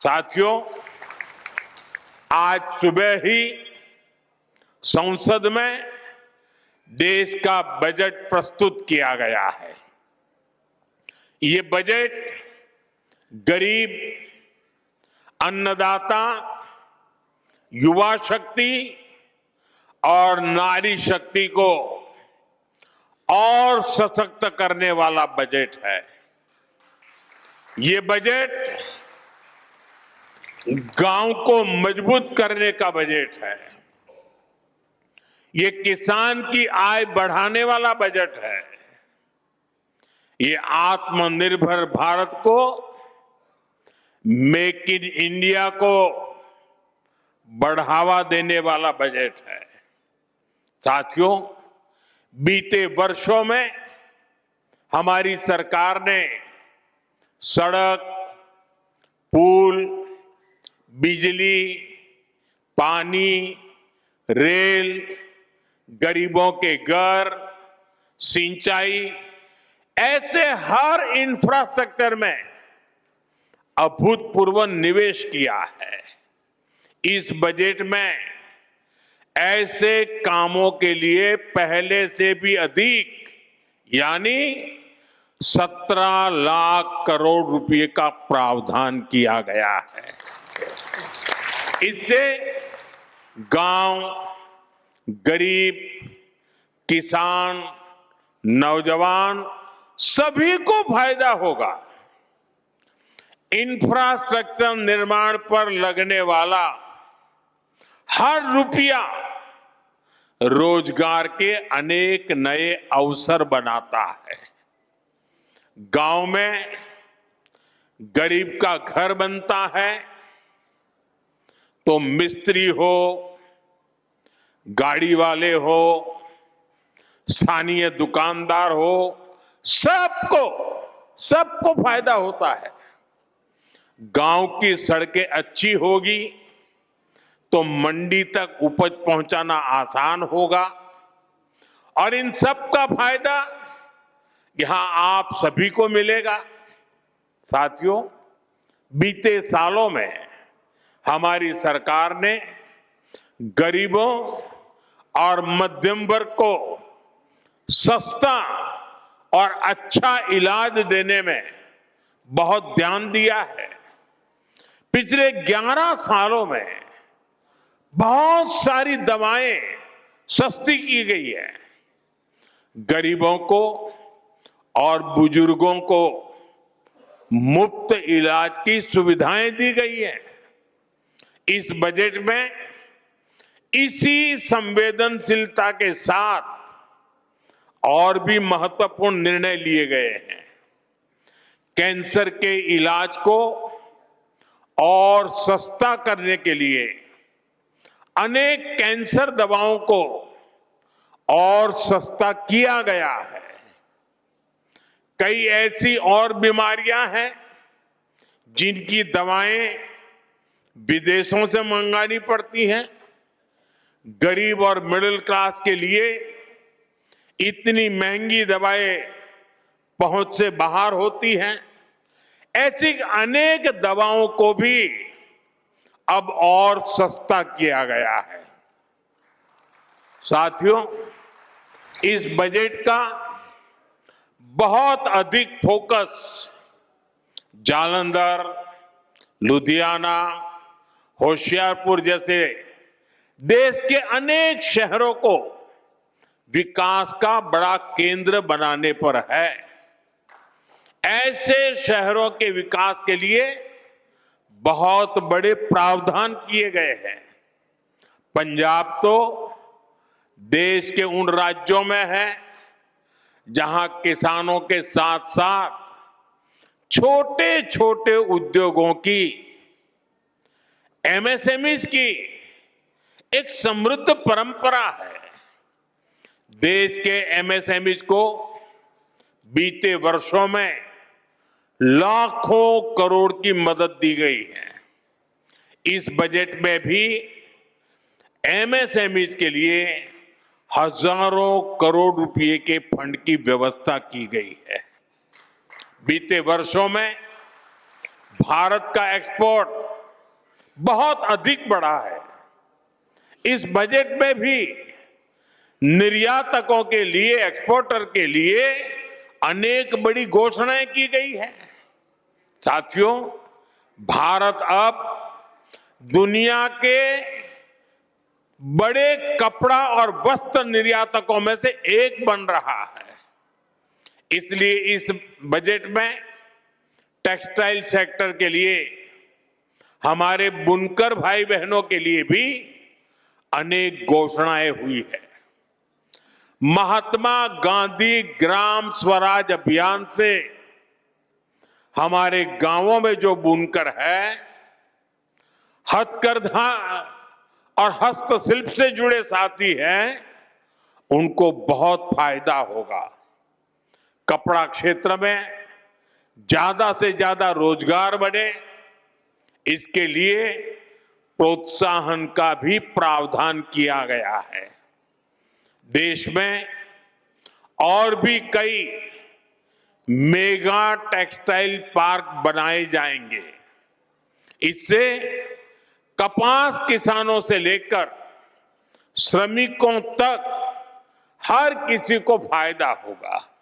साथियों, आज सुबह ही संसद में देश का बजट प्रस्तुत किया गया है। ये बजट गरीब, अन्नदाता, युवा शक्ति और नारी शक्ति को और सशक्त करने वाला बजट है। ये बजट गांव को मजबूत करने का बजट है। ये किसान की आय बढ़ाने वाला बजट है। ये आत्मनिर्भर भारत को, मेक इन इंडिया को बढ़ावा देने वाला बजट है। साथियों, बीते वर्षों में हमारी सरकार ने सड़क, पुल, बिजली, पानी, रेल, गरीबों के घर, सिंचाई, ऐसे हर इंफ्रास्ट्रक्चर में अभूतपूर्व निवेश किया है। इस बजट में ऐसे कामों के लिए पहले से भी अधिक यानी 17 लाख करोड़ रुपए का प्रावधान किया गया है। इससे गांव, गरीब, किसान, नौजवान सभी को फायदा होगा। इंफ्रास्ट्रक्चर निर्माण पर लगने वाला हर रुपया रोजगार के अनेक नए अवसर बनाता है। गांव में गरीब का घर बनता है तो मिस्त्री हो, गाड़ी वाले हो, स्थानीय दुकानदार हो, सबको फायदा होता है। गांव की सड़कें अच्छी होगी तो मंडी तक उपज पहुंचाना आसान होगा और इन सब का फायदा यहां आप सभी को मिलेगा। साथियों, बीते सालों में हमारी सरकार ने गरीबों और मध्यम वर्ग को सस्ता और अच्छा इलाज देने में बहुत ध्यान दिया है। पिछले 11 सालों में बहुत सारी दवाएं सस्ती की गई है। गरीबों को और बुजुर्गों को मुफ्त इलाज की सुविधाएं दी गई है। इस बजट में इसी संवेदनशीलता के साथ और भी महत्वपूर्ण निर्णय लिए गए हैं। कैंसर के इलाज को और सस्ता करने के लिए अनेक कैंसर दवाओं को और सस्ता किया गया है। कई ऐसी और बीमारियां हैं जिनकी दवाएं विदेशों से मंगानी पड़ती हैं। गरीब और मिडिल क्लास के लिए इतनी महंगी दवाएं पहुंच से बाहर होती हैं। ऐसी अनेक दवाओं को भी अब और सस्ता किया गया है। साथियों, इस बजट का बहुत अधिक फोकस जालंधर, लुधियाना, होशियारपुर जैसे देश के अनेक शहरों को विकास का बड़ा केंद्र बनाने पर है। ऐसे शहरों के विकास के लिए बहुत बड़े प्रावधान किए गए हैं। पंजाब तो देश के उन राज्यों में है जहां किसानों के साथ साथ छोटे छोटे उद्योगों की, एमएसएमईज की एक समृद्ध परंपरा है। देश के एमएसएमईज को बीते वर्षों में लाखों करोड़ की मदद दी गई है। इस बजट में भी एमएसएमईज के लिए हजारों करोड़ रुपए के फंड की व्यवस्था की गई है। बीते वर्षों में भारत का एक्सपोर्ट बहुत अधिक बढ़ा है। इस बजट में भी निर्यातकों के लिए, एक्सपोर्टर के लिए अनेक बड़ी घोषणाएं की गई है। साथियों, भारत अब दुनिया के बड़े कपड़ा और वस्त्र निर्यातकों में से एक बन रहा है। इसलिए इस बजट में टेक्सटाइल सेक्टर के लिए, हमारे बुनकर भाई बहनों के लिए भी अनेक घोषणाएं हुई है। महात्मा गांधी ग्राम स्वराज अभियान से हमारे गांवों में जो बुनकर है, हथकरघा और हस्तशिल्प से जुड़े साथी हैं, उनको बहुत फायदा होगा। कपड़ा क्षेत्र में ज्यादा से ज्यादा रोजगार बढ़े, इसके लिए प्रोत्साहन का भी प्रावधान किया गया है। देश में और भी कई मेगा टेक्सटाइल पार्क बनाए जाएंगे। इससे कपास किसानों से लेकर श्रमिकों तक हर किसी को फायदा होगा।